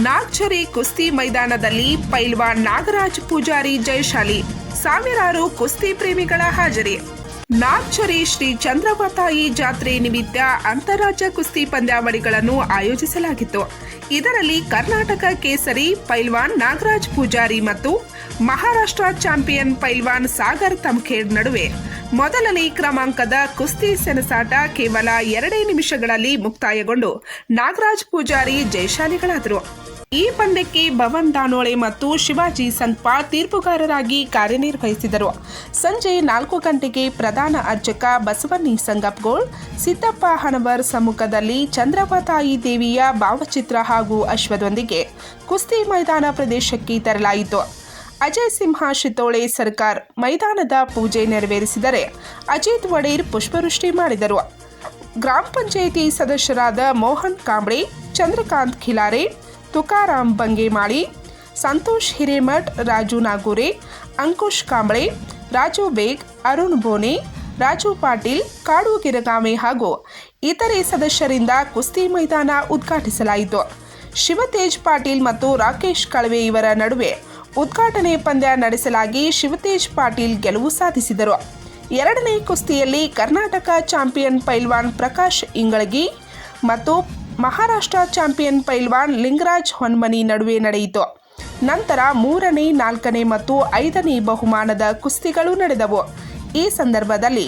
ನಾಗ್ಚರಿ ಕುಸ್ತಿ ಮೈದಾನದಲ್ಲಿ ಪೈಲ್ವಾನ್ ನಾಗರಾಜ್ ಪೂಜಾರಿ ಜಯಶಾಲಿ, ಸಾವಿರಾರು ಕುಸ್ತಿ ಪ್ರೇಮಿಗಳ ಹಾಜರಿ. ನಾಗ್ಚರಿ ಶ್ರೀ ಚಂದ್ರವತಾಯಿ ಜಾತ್ರೆ ನಿಮಿತ್ತ ಅಂತಾರಾಜ್ಯ ಕುಸ್ತಿ ಪಂದ್ಯಾವಳಿಗಳನ್ನು ಆಯೋಜಿಸಲಾಗಿತ್ತು. ಇದರಲ್ಲಿ ಕರ್ನಾಟಕ ಕೇಸರಿ ಪೈಲ್ವಾನ್ ನಾಗರಾಜ್ ಪೂಜಾರಿ ಮತ್ತು ಮಹಾರಾಷ್ಟ್ರ ಚಾಂಪಿಯನ್ ಪೈಲ್ವಾನ್ ಸಾಗರ್ ತಮ್ಖೇಡ್ ನಡುವೆ ಮೊದಲನೇ ಕ್ರಮಾಂಕದ ಕುಸ್ತಿ ಸೆಣಸಾಟ ಕೇವಲ 2 ನಿಮಿಷಗಳಲ್ಲಿ ಮುಕ್ತಾಯಗೊಂಡು ನಾಗರಾಜ್ ಪೂಜಾರಿ ಜಯಶಾಲಿಗಳಾದರು. ಈ ಪಂದ್ಯಕ್ಕೆ ಭವನ್ ದಾನೋಳೆ ಮತ್ತು ಶಿವಾಜಿ ಸಂಕ್ಪಾ ತೀರ್ಪುಗಾರರಾಗಿ ಕಾರ್ಯನಿರ್ವಹಿಸಿದರು. ಸಂಜೆ 4 ಗಂಟೆಗೆ ಪ್ರಧಾನ ಅರ್ಚಕ ಬಸವನ್ನಿ ಸಂಗಪ್ಗೋಳ್, ಸಿದ್ದಪ್ಪ ಹಣವರ್ ಸಮ್ಮುಖದಲ್ಲಿ ಚಂದ್ರವತಾಯಿ ದೇವಿಯ ಭಾವಚಿತ್ರ ಹಾಗೂ ಅಶ್ವದೊಂದಿಗೆ ಕುಸ್ತಿ ಮೈದಾನ ಪ್ರದೇಶಕ್ಕೆ ತರಲಾಯಿತು. ಅಜಯ್ ಸಿಂಹ ಶಿತೋಳೆ ಸರ್ಕಾರ್ ಮೈದಾನದ ಪೂಜೆ ನೆರವೇರಿಸಿದರೆ ಅಜಿತ್ ವಡೇರ್ ಪುಷ್ಪವೃಷ್ಟಿ ಮಾಡಿದರು. ಗ್ರಾಮ ಪಂಚಾಯಿತಿ ಸದಸ್ಯರಾದ ಮೋಹನ್ ಕಾಂಬ್ಳೆ, ಚಂದ್ರಕಾಂತ್ ಖಿಲಾರೆ, ತುಕಾರಾಮ್ ಬಂಗೇಮಾಳಿ, ಸಂತೋಷ್ ಹಿರೇಮಠ್, ರಾಜು ನಾಗೂರೆ, ಅಂಕುಶ್ ಕಾಂಬ್ಳೆ, ರಾಜು ಬೇಗ್, ಅರುಣ್ ಬೋನೆ, ರಾಜು ಪಾಟೀಲ್, ಕಾಡು ಗಿರಗಾಮೆ ಹಾಗೂ ಇತರೆ ಸದಸ್ಯರಿಂದ ಕುಸ್ತಿ ಮೈದಾನ ಉದ್ಘಾಟಿಸಲಾಯಿತು. ಶಿವತೇಜ್ ಪಾಟೀಲ್ ಮತ್ತು ರಾಕೇಶ್ ಕಳವೆ ಇವರ ನಡುವೆ ಉದ್ಘಾಟನೆ ಪಂದ್ಯ ನಡೆಸಲಾಗಿ ಶಿವತೇಜ್ ಪಾಟೀಲ್ ಗೆಲುವು ಸಾಧಿಸಿದರು. 2ನೇ ಕುಸ್ತಿಯಲ್ಲಿ ಕರ್ನಾಟಕ ಚಾಂಪಿಯನ್ ಪೈಲ್ವಾನ್ ಪ್ರಕಾಶ್ ಇಂಗಳಗಿ ಮತ್ತು ಮಹಾರಾಷ್ಟ್ರ ಚಾಂಪಿಯನ್ ಪೈಲ್ವಾನ್ ಲಿಂಗರಾಜ್ ಹೊನ್ಮನಿ ನಡುವೆ ನಡೆಯಿತು. ನಂತರ 3ನೇ, 4ನೇ ಮತ್ತು 5ನೇ ಬಹುಮಾನದ ಕುಸ್ತಿಗಳು ನಡೆದವು. ಈ ಸಂದರ್ಭದಲ್ಲಿ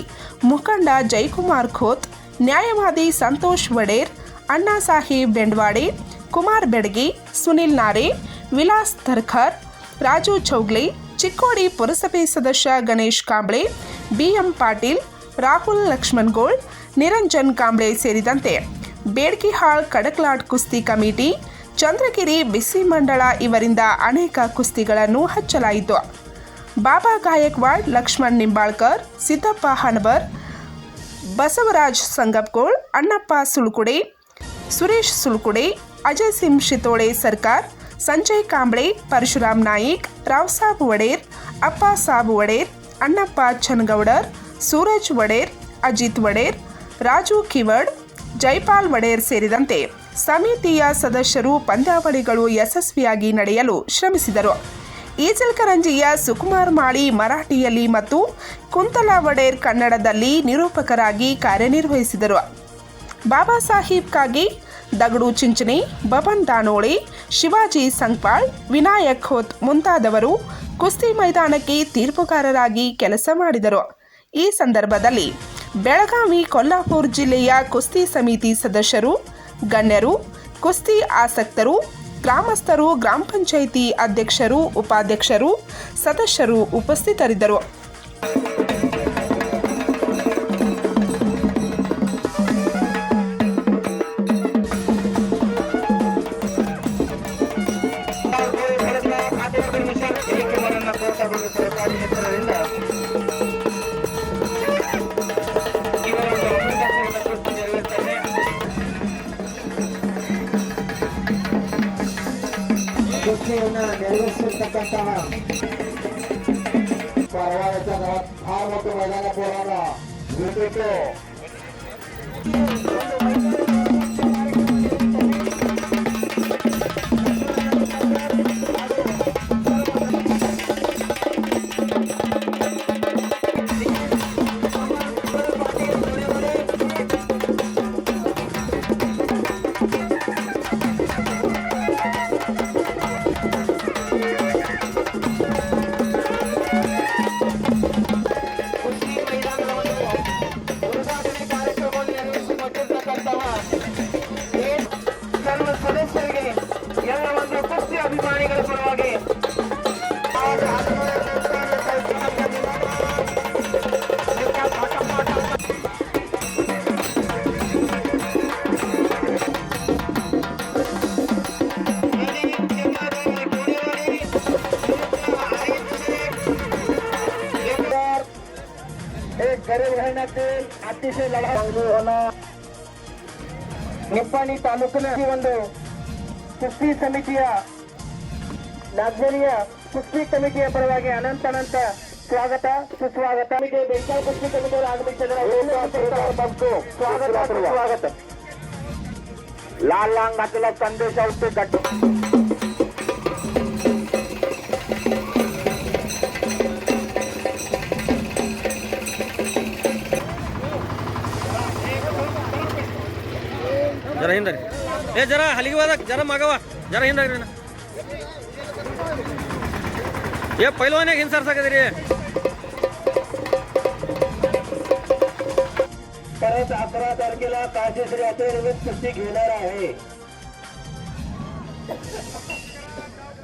ಮುಖಂಡ ಜಯಕುಮಾರ್ ಖೋತ್, ನ್ಯಾಯವಾದಿ ಸಂತೋಷ್ ವಡೇರ್, ಅಣ್ಣಾ ಸಾಹೇಬ್ ಬೆಂಡ್ವಾಡೆ, ಕುಮಾರ್ ಬೆಡಗಿ, ಸುನಿಲ್ ನಾರೆ, ವಿಲಾಸ್ ತರ್ಖರ್, ರಾಜು ಚೌಗ್ಲೆ, ಚಿಕ್ಕೋಡಿ ಪುರಸಭೆ ಸದಸ್ಯ ಗಣೇಶ್ ಕಾಂಬ್ಳೆ, ಬಿಎಂ ಪಾಟೀಲ್, ರಾಹುಲ್ ಲಕ್ಷ್ಮಣಗೋಳ್, ನಿರಂಜನ್ ಕಾಂಬ್ಳೆ ಸೇರಿದಂತೆ ಬೇಡ್ಕಿಹಾಳ್ ಕಡಕ್ಲಾಟ್ ಕುಸ್ತಿ ಕಮಿಟಿ, ಚಂದ್ರಗಿರಿ ಬಿಸಿ ಮಂಡಳ ಇವರಿಂದ ಅನೇಕ ಕುಸ್ತಿಗಳನ್ನು ಹಚ್ಚಲಾಯಿತು. ಬಾಬಾ ಗಾಯಕ್ವಾಡ್, ಲಕ್ಷ್ಮಣ್ ನಿಂಬಾಳ್ಕರ್, ಸಿದ್ದಪ್ಪ ಹಣವರ್, ಬಸವರಾಜ್ ಸಂಗಪ್ಗೋಳ್, ಅಣ್ಣಪ್ಪ ಸುಳ್ಕುಡೆ, ಸುರೇಶ್ ಸುಳ್ಕುಡೆ, ಅಜಯ್ ಸಿಂಗ್ ಶಿತೋಳೆ ಸರ್ಕಾರ್, ಸಂಜಯ್ ಕಾಂಬ್ಳೆ, ಪರಶುರಾಮ್ ನಾಯಿಕ್, ರಾವ್ ಸಾಬ್ ವಡೇರ್, ಅಪ್ಪ ಸಾಬ್ ವಡೇರ್, ಅಣ್ಣಪ್ಪ ಚನ್ನಗೌಡರ್, ಸೂರಜ್ ವಡೇರ್, ಅಜಿತ್ ವಡೇರ್, ರಾಜು ಕಿವಡ್, ಜೈಪಾಲ್ ವಡೇರ್ ಸೇರಿದಂತೆ ಸಮಿತಿಯ ಸದಸ್ಯರು ಪಂದ್ಯಾವಳಿಗಳು ಯಶಸ್ವಿಯಾಗಿ ನಡೆಯಲು ಶ್ರಮಿಸಿದರು. ಈಜಲ್ಕರಂಜಿಯ ಸುಕುಮಾರ್ ಮಾಳಿ ಮರಾಠಿಯಲ್ಲಿ ಮತ್ತು ಕುಂತಲಾ ವಡೇರ್ ಕನ್ನಡದಲ್ಲಿ ನಿರೂಪಕರಾಗಿ ಕಾರ್ಯನಿರ್ವಹಿಸಿದರು. ಬಾಬಾ ಸಾಹೇಬ್ ಕಾಗಿ, ದಗಡು ಚಿಂಚನೆ, ಭವನ್ ದಾನೋಳೆ, ಶಿವಾಜಿ ಸಂಕ್ಪಾಳ್, ವಿನಾಯಕ್ ಖೋತ್ ಮುಂತಾದವರು ಕುಸ್ತಿ ಮೈದಾನಕ್ಕೆ ತೀರ್ಪುಗಾರರಾಗಿ ಕೆಲಸ ಮಾಡಿದರು. ಈ ಸಂದರ್ಭದಲ್ಲಿ ಬೆಳಗಾವಿ, ಕೊಲ್ಹಾಪುರ ಜಿಲ್ಲೆಯ ಕುಸ್ತಿ ಸಮಿತಿ ಸದಸ್ಯರು, ಗಣ್ಯರು, ಕುಸ್ತಿ ಆಸಕ್ತರು, ಗ್ರಾಮಸ್ಥರು, ಗ್ರಾಮ ಪಂಚಾಯಿತಿ ಅಧ್ಯಕ್ಷರು, ಉಪಾಧ್ಯಕ್ಷರು, ಸದಸ್ಯರು ಉಪಸ್ಥಿತರಿದ್ದರು. ಕುಸ್ತಿಯನ್ನು ನೆರವೇರಿಸಿರ್ತಕ್ಕಂತಹ ಪರವಾದ ಭಾರ ಮತ್ತು ಮೈದಾನ ಹೋರಾಟ ಬಿಟ್ಟಿತ್ತು. ಎಲ್ಲ ಒಂದು ಕುಸ್ತಿ ಅಭಿಮಾನಿಗಳ ಪರವಾಗಿ एक गरीब राहण्यातील अतिशय लढा होणार. निप्पाणी तालुक्यात ಒಂದು ಕುಸ್ತಿ ಸಮಿತಿಯ ನಾಗ್ಜರಿಯ ಕುಸ್ತಿ ಕಮಿಟಿಯ ಪರವಾಗಿ ಅನಂತ ಸ್ವಾಗತ ಸುಸ್ವಾಗತ. ಬೆಂಗಾಲ್ ಕುಸ್ತಿ ಕಮಿಟಿಯವರು ಆಗಮಿಸಿದ್ದಾರೆ. ಸ್ವಾಗತ. लाल लांग घातलेला संदेश औषध जरा ಹಿಂದ್ರಿ ಏ ಜರ ಹಲಿಗೆ ಹೋದಾಗ ಜರ ಮಗವ ಜರ ಹಿಂದಾಗ್ರಿ ಏ ಪೈಲ್ವಾನ್ಯಾಗ ಹಿಂದೆ ಸರ್ಸಾಕದ್ರಿ परत 11 तारखेला काशीश्री अतिरिक्त कुस्ती घेणार आहे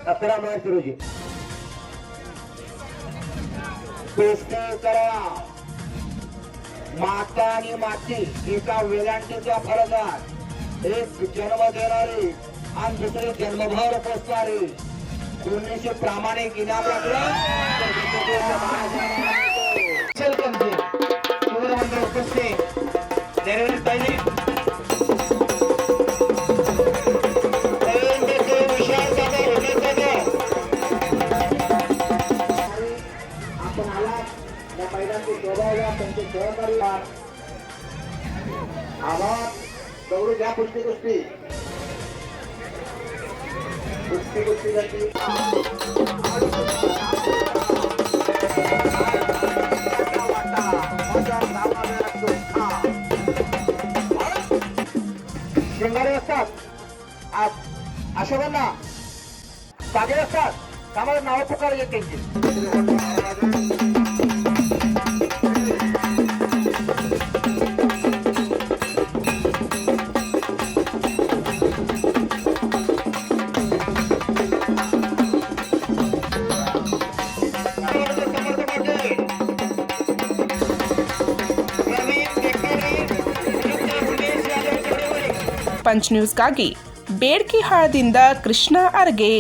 11 मार्च रोजी कुस्ती करा माता आणि माती एका वेलांटीच्या फरकात एक जन्म देणारी आणि दुसरी जन्मभर पोचणारी दोन्हीचे प्रामाणिक इनाम लागलं तर कुस्ती नेरवेल पाहिजे आपण आला या मैदानाची शोभावला त्यांचे सहकारी आवाज दौडू द्या कुस्ती कुस्ती कुस्ती कुस्ती जाती शिंगारे असतात अशोकांना जागे असतात त्यामुळे नाव पुकार येत त्यांची ಪಂಚ್ ನ್ಯೂಸ್ಗಾಗಿ ಬೇಡ್ಕಿಹಾಳದಿಂದ ಕೃಷ್ಣ ಅರ್ಗೆ.